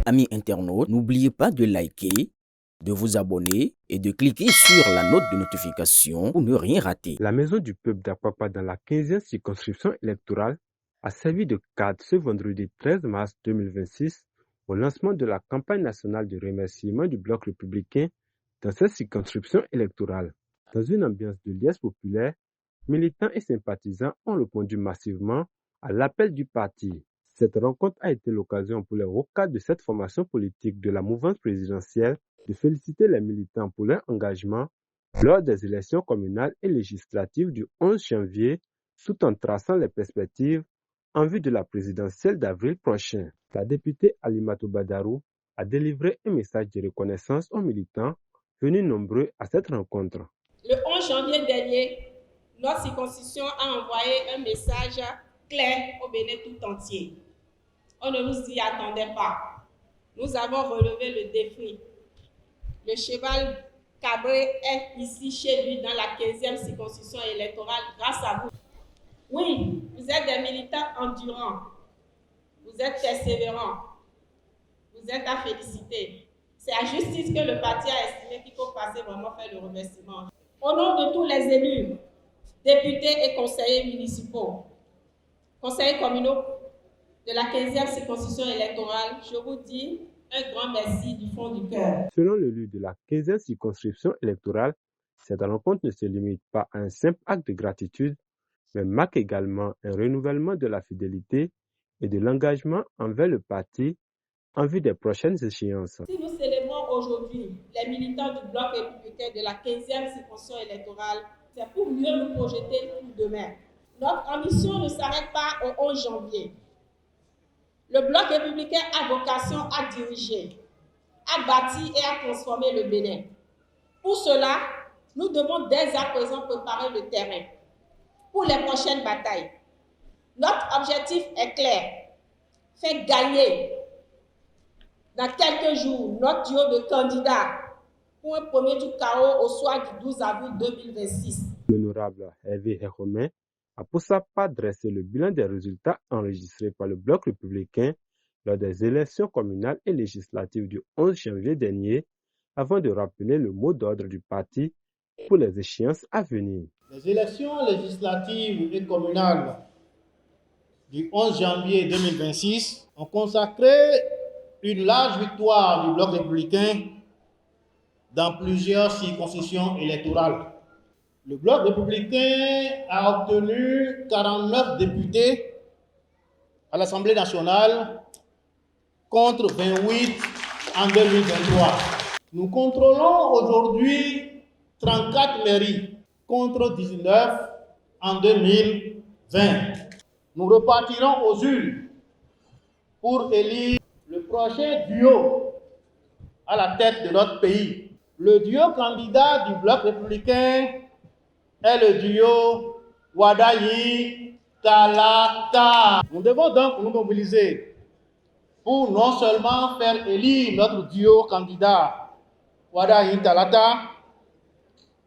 Amis internautes, n'oubliez pas de liker, de vous abonner et de cliquer sur la note de notification pour ne rien rater. La Maison du Peuple d'Apapa dans la 15e circonscription électorale a servi de cadre ce vendredi 13 mars 2026 au lancement de la campagne nationale de remerciement du Bloc républicain dans cette circonscription électorale. Dans une ambiance de liesse populaire, militants et sympathisants ont répondu massivement à l'appel du parti. Cette rencontre a été l'occasion pour les hauts cadres de cette formation politique de la mouvance présidentielle de féliciter les militants pour leur engagement lors des élections communales et législatives du 11 janvier, tout en traçant les perspectives en vue de la présidentielle d'avril prochain. La députée Alimatou Badarou a délivré un message de reconnaissance aux militants venus nombreux à cette rencontre. Le 11 janvier dernier, notre circonscription a envoyé un message clair au Bénin tout entier. On ne nous y attendait pas. Nous avons relevé le défi. Le cheval Cabré est ici chez lui dans la 15e circonscription électorale grâce à vous. Oui, vous êtes des militants endurants. Vous êtes persévérants. Vous êtes à féliciter. C'est à justice que le parti a estimé qu'il faut passer vraiment faire le remerciement. Au nom de tous les élus, députés et conseillers municipaux, conseillers communaux de la 15e circonscription électorale, je vous dis un grand merci du fond du cœur. Selon l'élu de la 15e circonscription électorale, cette rencontre ne se limite pas à un simple acte de gratitude, mais marque également un renouvellement de la fidélité et de l'engagement envers le parti en vue des prochaines échéances. Si nous célébrons aujourd'hui les militants du Bloc républicain de la 15e circonscription électorale, c'est pour mieux nous projeter pour demain. Notre ambition ne s'arrête pas au 11 janvier. Le Bloc républicain a vocation à diriger, à bâtir et à transformer le Bénin. Pour cela, nous devons dès à présent préparer le terrain pour les prochaines batailles. Notre objectif est clair, faire gagner dans quelques jours notre duo de candidats pour un premier tour KO au soir du 12 avril 2026. L'honorable Hervé Héromain a pour sa part dressé le bilan des résultats enregistrés par le Bloc républicain lors des élections communales et législatives du 11 janvier dernier, avant de rappeler le mot d'ordre du parti pour les échéances à venir. Les élections législatives et communales du 11 janvier 2026 ont consacré une large victoire du Bloc républicain dans plusieurs circonscriptions électorales. Le Bloc républicain a obtenu 49 députés à l'Assemblée nationale contre 28 en 2023. Nous contrôlons aujourd'hui 34 mairies contre 19 en 2020. Nous repartirons aux urnes pour élire le prochain duo à la tête de notre pays. Le duo candidat du Bloc républicain est le duo Wadayi-Talata. Nous devons donc nous mobiliser pour non seulement faire élire notre duo candidat Wadayi-Talata,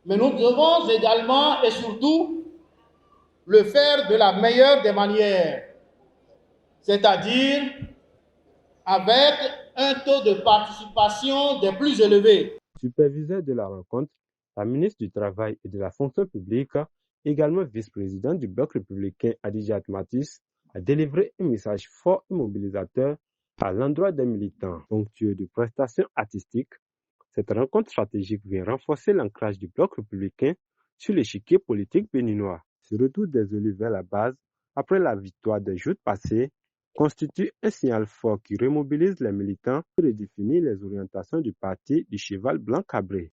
mais nous devons également et surtout le faire de la meilleure des manières, c'est-à-dire avec un taux de participation des plus élevés. Superviseur de la rencontre, la ministre du Travail et de la Fonction publique, également vice-présidente du Bloc républicain Adijat Matis, a délivré un message fort et mobilisateur à l'endroit des militants. Ponctueux de prestations artistiques, cette rencontre stratégique vient renforcer l'ancrage du Bloc républicain sur l'échiquier politique béninois. Ce retour des élus vers la base, après la victoire des jours passés, constitue un signal fort qui remobilise les militants pour redéfinir les orientations du parti du cheval blanc cabré.